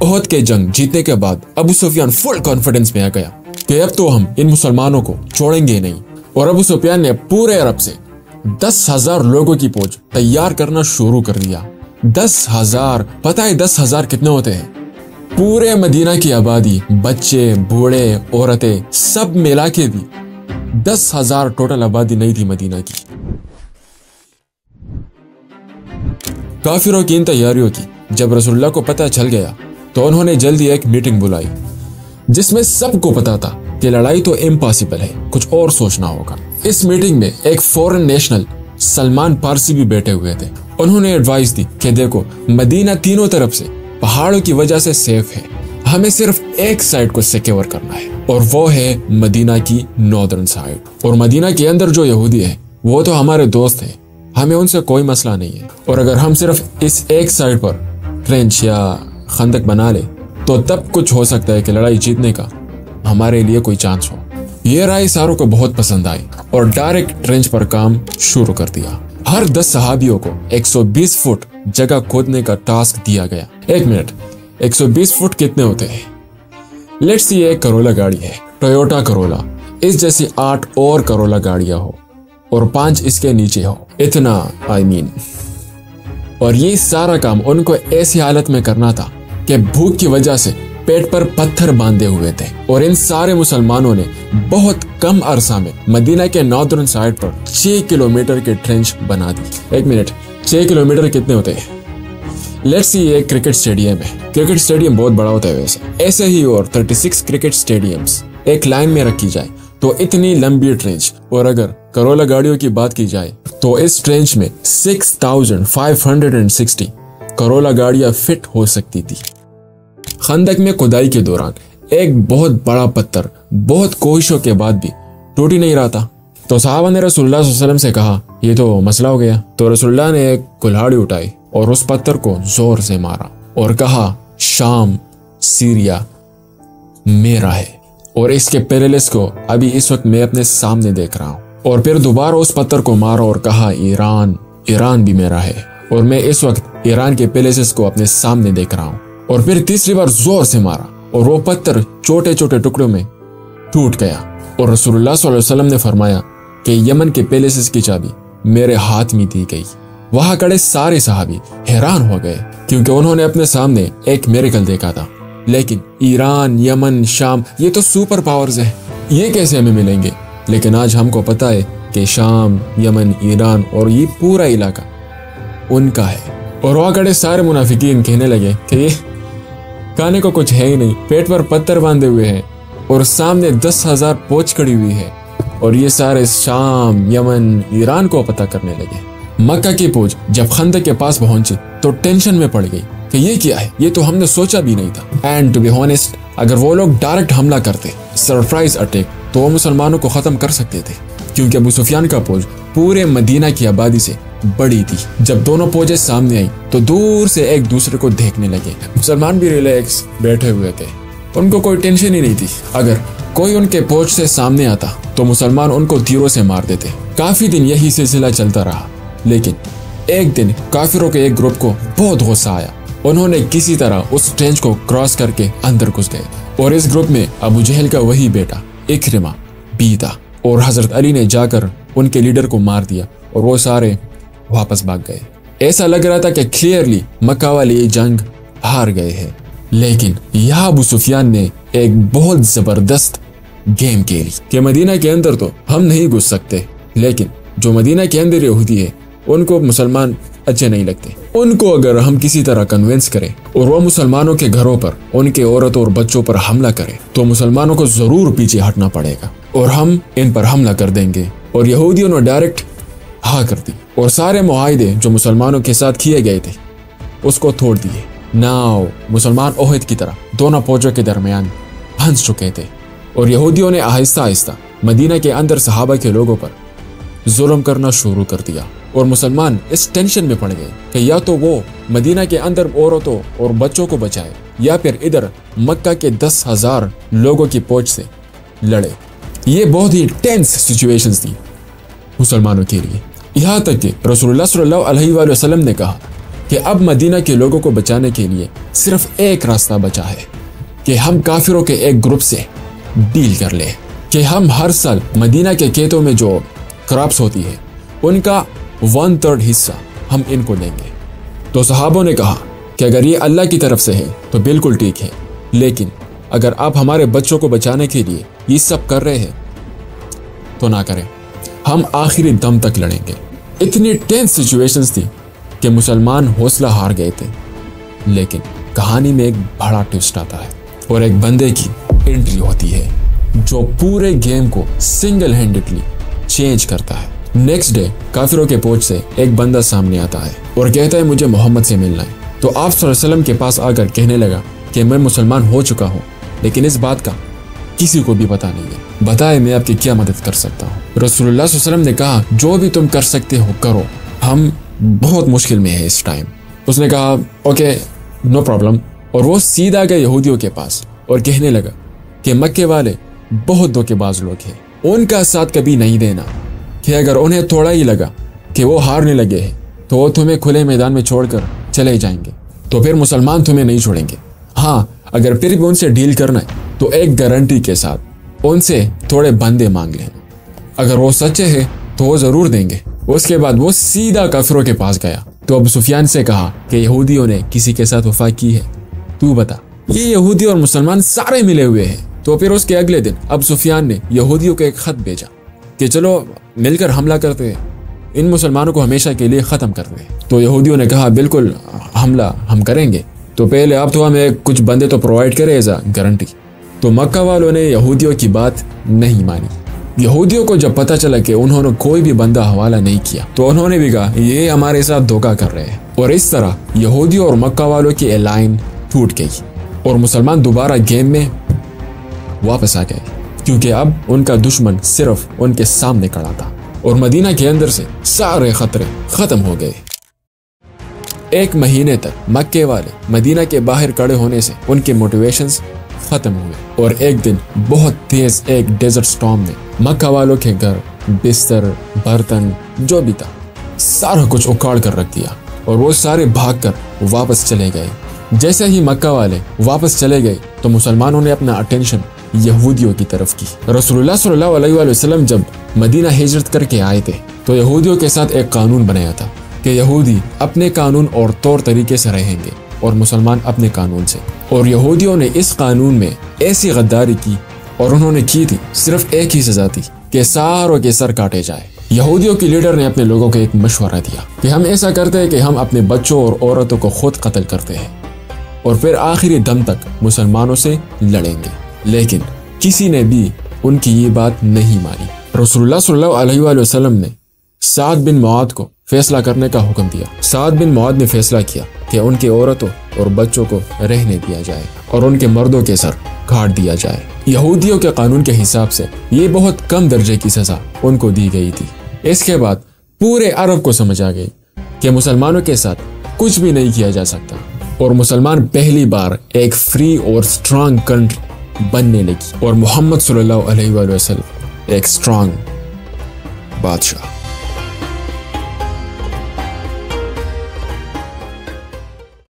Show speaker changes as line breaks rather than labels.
ओहद के जंग जीतने के बाद अबू सुफियान फुल कॉन्फिडेंस में आ गया कि अब तो हम इन मुसलमानों को छोड़ेंगे नहीं, और अबू सुफियान ने पूरे अरब से 10,000 लोगों की फौज तैयार करना शुरू कर दिया। 10,000, पता है 10,000 कितने होते हैं? पूरे मदीना की आबादी, बच्चे, बूढ़े, औरतें सब मिला के भी 10,000 टोटल आबादी नहीं थी मदीना की। काफिरों की इन तैयारियों की जब रसूलुल्लाह को पता चल गया तो उन्होंने जल्दी एक मीटिंग बुलाई जिसमें सबको पता था कि लड़ाई तो इम्पॉसिबल है, कुछ और सोचना होगा। इस मीटिंग में एक फॉरेन नेशनल सलमान पारसी भी बैठे हुए थे। उन्होंने एडवाइस दी कि देखो, मदीना तीनों तरफ से पहाड़ों की वजह से सेफ है, हमें सिर्फ एक साइड को सिक्योर करना है और वो है मदीना की नॉर्दर्न साइड। और मदीना के अंदर जो यहूदी है वो तो हमारे दोस्त है, हमें उनसे कोई मसला नहीं है। और अगर हम सिर्फ इस एक साइड पर ट्रेंच या खंदक बना ले तो तब कुछ हो सकता है कि लड़ाई जीतने का हमारे लिए कोई चांस हो। ये राय सारों को बहुत पसंद आई और डायरेक्ट ट्रेंच पर काम शुरू कर दिया। हर 10 सहाबियों को 120 फुट जगह खोदने का टास्क दिया गया। एक मिनट, 120 फुट कितने होते हैं? लेट्स सी एक करोला गाड़ी है, टोयोटा करोला, इस जैसी 8 और करोला गाड़ियां हो और 5 इसके नीचे हो, इतना आई मीन। और ये सारा काम उनको ऐसी हालत में करना था कि भूख की वजह से पेट पर पत्थर बांधे हुए थे। और इन सारे मुसलमानों ने बहुत कम अरसा में मदीना के नॉर्दर्न साइड पर 6 किलोमीटर के ट्रेंच बना दी। एक मिनट, 6 किलोमीटर कितने होते हैं? लेट्स सी एक क्रिकेट स्टेडियम है। क्रिकेट स्टेडियम बहुत बड़ा होता है वैसे, ऐसे ही और 36 क्रिकेट स्टेडियम्स एक लाइन में रखी जाए तो इतनी लंबी ट्रेंच। और अगर करोला गाड़ियों की बात की जाए तो इस ट्रेंच में 6560 करोला गाड़ियां फिट हो सकती थी। खंदक में खुदाई के दौरान एक बहुत बड़ा पत्थर बहुत कोशिशों के बाद भी टूट ही नहीं रहा था। तो साहबा ने रसूलुल्लाह सल्लल्लाहु अलैहि वसल्लम से कहा, ये तो मसला हो गया। तो रसूलुल्लाह ने एक कुल्हाड़ी उठाई और उस पत्थर को जोर से मारा और कहा, शाम, सीरिया मेरा है और इसके पैलेस को अभी इस वक्त मैं अपने सामने देख रहा हूँ। और फिर दोबारा उस पत्थर को मारा और कहा, ईरान भी मेरा है और मैं इस वक्त ईरान के पैलेसेस को अपने सामने देख रहा हूँ। और फिर तीसरी बार जोर से मारा और वो पत्थर छोटे छोटे टुकड़ों में टूट गया। और रसूलुल्लाह सल्लल्लाहु अलैहि वसल्लम ने फरमाया कि यमन के पैलेसेस की चाबी मेरे हाथ में दी गई। वहां खड़े सारे सहाबी हैरान हो गए क्योंकि उन्होंने अपने सामने एक मिरेकल देखा था। लेकिन ईरान, यमन, शाम, ये तो सुपर पावर्स है, ये कैसे हमें मिलेंगे? लेकिन आज हमको पता है कि शाम, यमन, ईरान और ये पूरा इलाका उनका है। और वहां खड़े सारे मुनाफिकीन कहने लगे कि ये खाने को कुछ है ही नहीं, पेट पर पत्थर बांधे हुए हैं और सामने 10,000 फौज खड़ी हुई है। और ये सारे शाम, यमन, ईरान को पता करने लगे। मक्का की फौज जब खंदक के पास पहुंची तो टेंशन में पड़ गई कि ये क्या है, ये तो हमने सोचा भी नहीं था। एंड टू बी ऑनेस्ट, अगर वो लोग डायरेक्ट हमला करते, सरप्राइज अटैक, तो वो मुसलमानों को खत्म कर सकते थे क्योंकि अबू सुफियान का फौज पूरे मदीना की आबादी से बड़ी थी। जब दोनों फौजें सामने आई तो दूर से एक दूसरे को देखने लगे। मुसलमान भी रिलैक्स बैठे हुए थे, उनको कोई टेंशन ही नहीं थी। अगर कोई उनके फौज से सामने आता तो मुसलमान उनको तीरों से मार देते। काफी दिन यही सिलसिला चलता रहा। लेकिन एक दिन काफिरों के एक ग्रुप को बहुत गुस्सा आया। उन्होंने किसी तरह उस ट्रेंच को क्रॉस करके अंदर घुस गए और इस ग्रुप में अबू जहल का वही बेटा इकरिमा भी था। और हजरत अली ने जाकर उनके लीडर को मार दिया और वो सारे वापस भाग गए। ऐसा लग रहा था कि क्लियरली मक्का वाली ये जंग हार गए हैं। लेकिन यहाँ अबू सुफियान ने एक बहुत जबरदस्त गेम खेली कि मदीना के अंदर तो हम नहीं घुस सकते, लेकिन जो मदीना के अंदर यहूदी है उनको मुसलमान अच्छे नहीं लगते। उनको अगर हम किसी तरह कन्विंस करें और वो मुसलमानों के घरों पर, उनके औरतों और बच्चों पर हमला करें तो मुसलमानों को जरूर पीछे हटना पड़ेगा और हम इन पर हमला कर देंगे। और यहूदियों ने डायरेक्ट हाँ कर दी और सारे मुआहदे जो मुसलमानों के साथ किए गए थे उसको तोड़ दिए। नाउ मुसलमान ओहद की तरह दोनों फौजों के दरमियान फंस चुके थे और यहूदियों ने आहिस्ता आहिस्ता मदीना के अंदर सहाबा के लोगों पर जुल्म करना शुरू कर दिया। और मुसलमान इस टेंशन में पड़ गए कि या तो वो मदीना के अंदर औरतों और बच्चों को बचाए या फिर इधर मक्का के 10,000 लोगों की फौज से लड़े। ये बहुत ही टेंस सिचुएशंस थी मुसलमानों के लिए। यहाँ तक कि रसूलुल्लाह सल्लल्लाहु अलैहि वसल्लम ने कहा کہ اب مدینہ کے لوگوں کو بچانے کے لیے صرف ایک راستہ بچا ہے کہ ہم کافروں کے ایک گروپ سے ڈیل کر لیں، کہ ہم ہر سال مدینہ کے کھیتوں میں جو کراپس ہوتی ہے ان کا 1/3 حصہ ہم ان کو دیں گے۔ تو صحابوں نے کہا کہ اگر یہ اللہ کی طرف سے ہے تو بالکل ٹھیک ہے، لیکن اگر آپ ہمارے بچوں کو بچانے کے لیے یہ سب کر رہے ہیں تو نہ کریں، ہم آخری دم تک لڑیں گے۔ اتنی ٹینس سچویشنز تھی کہ مسلمان حوصلہ ہار گئے تھے، لیکن کہانی میں ایک بڑا ٹوسٹ آتا ہے اور ایک بندے کی انٹری ہوتی ہے جو پورے گیم کو سنگل ہینڈڈلی چینج کرتا ہے۔ نیکسٹ ڈے کافروں کے پوچھ سے ایک بندہ سامنے آتا ہے اور کہتا ہے مجھے محمد سے ملنا ہے۔ تو آپ صلی اللہ علیہ وسلم کے پاس آ کر کہنے لگا کہ میں مسلمان ہو چکا ہوں، لیکن اس بات کا کسی کو بھی پتہ نہیں ہے، بتائے میں آپ کی کیا مدد کر سکتا ہوں۔ رسول اللہ صلی اللہ علیہ وسلم نے کہا جو بھی تم کر سکتے ہو کرو، ہم بہت مشکل میں ہے اس ٹائم۔ اس نے کہا اوکے نو پرابلم، اور وہ سیدھا گئے یہودیوں کے پاس اور کہنے لگا کہ مکے والے بہت دھوکے باز لوگ ہیں، ان کا ساتھ کبھی نہیں دینا، کہ اگر انہیں تھوڑا ہی لگا کہ وہ ہارنے لگے ہیں تو وہ تمہیں کھلے میدان میں چھوڑ کر چلے جائیں گے، تو پھر مسلمان تمہیں نہیں چھوڑیں گے۔ ہاں اگر پھر بھی ان سے ڈیل کرنا ہے تو ایک گارنٹی کے ساتھ ان سے تھوڑے بندے مانگ لیں، اگر وہ سچے ہیں تو وہ ضرور دیں گے۔ اس کے بعد وہ سیدھا کافروں کے پاس گیا تو ابو سفیان سے کہا کہ یہودیوں نے کسی کے ساتھ وفا کی ہے، تو بتا۔ یہ یہودی اور مسلمان سارے ملے ہوئے ہیں۔ تو پھر اس کے اگلے دن ابو سفیان نے یہودیوں کو ایک خط بھیجا کہ چلو مل کر حملہ کرتے ہیں، ان مسلمانوں کو ہمیشہ کے لیے ختم کرتے ہیں۔ تو یہودیوں نے کہا بالکل حملہ ہم کریں گے، تو پہلے اب تو ہمیں کچھ بندے تو پرووائڈ کرے ایز اے گارنٹی۔ تو مکہ والوں نے یہودیوں کی بات نہیں مانی۔ یہودیوں کو جب پتہ چلا کہ انہوں نے کوئی بھی بندہ حوالہ نہیں کیا تو انہوں نے بھی کہا یہ ہمارے ساتھ دھوکہ کر رہے ہیں، اور اس طرح یہودیوں اور مکہ والوں کی الائن ٹوٹ گئی اور مسلمان دوبارہ گیم میں واپس آ گئے، کیونکہ اب ان کا دشمن صرف ان کے سامنے کھڑا تھا اور مدینہ کے اندر سے سارے خطرے ختم ہو گئے۔ ایک مہینے تک مکے والے مدینہ کے باہر کھڑے ہونے سے ان کے موٹیویشنز ختم ہوئے، اور ایک دن بہت تیز ایک ڈیزرٹ سٹارم نے مکہ والوں کے گھر، بستر، برتن جو بھی تھا سارا کچھ اکھاڑ کر رکھ دیا، اور وہ سارے بھاگ کر واپس چلے گئے۔ جیسے ہی مکہ والے واپس چلے گئے تو مسلمانوں نے اپنا اٹینشن یہودیوں کی طرف کی۔ رسول اللہ صلی اللہ علیہ وآلہ وسلم جب مدینہ ہجرت کر کے آئے تھے تو یہودیوں کے ساتھ ایک قانون بنایا تھا کہ یہودی اپنے قانون اور طور طریقے سے رہیں گے اور مسلمان اپنے قانون سے، اور یہودیوں نے اس قانون میں ایسی غداری کی اور انہوں نے کی تھی صرف ایک ہی سزا تھی کہ ساروں کے سر کاٹے جائے۔ یہودیوں کی لیڈر نے اپنے لوگوں کو ایک مشورہ دیا کہ ہم ایسا کرتے ہیں کہ ہم اپنے بچوں اور عورتوں کو خود قتل کرتے ہیں اور پھر آخری دم تک مسلمانوں سے لڑیں گے، لیکن کسی نے بھی ان کی یہ بات نہیں مانی۔ رسول اللہ صلی اللہ علیہ وآلہ وسلم نے سعد بن معاذ کو فیصلہ کرنے کا حکم دیا۔ سعد بن معاذ نے فیصلہ کیا کہ ان کے عورتوں اور بچوں کو رہنے دیا جائے اور ان کے مردوں کے سر کاٹ دیا جائے۔ یہودیوں کے قانون کے حساب سے یہ بہت کم درجے کی سزا ان کو دی گئی تھی۔ اس کے بعد پورے عرب کو سمجھ آ گئی کہ مسلمانوں کے ساتھ کچھ بھی نہیں کیا جا سکتا، اور مسلمان پہلی بار ایک فری اور سٹرانگ کنٹری بننے لگی، اور محمد صلی اللہ علیہ وآلہ وسلم ایک سٹرانگ بادشاہ۔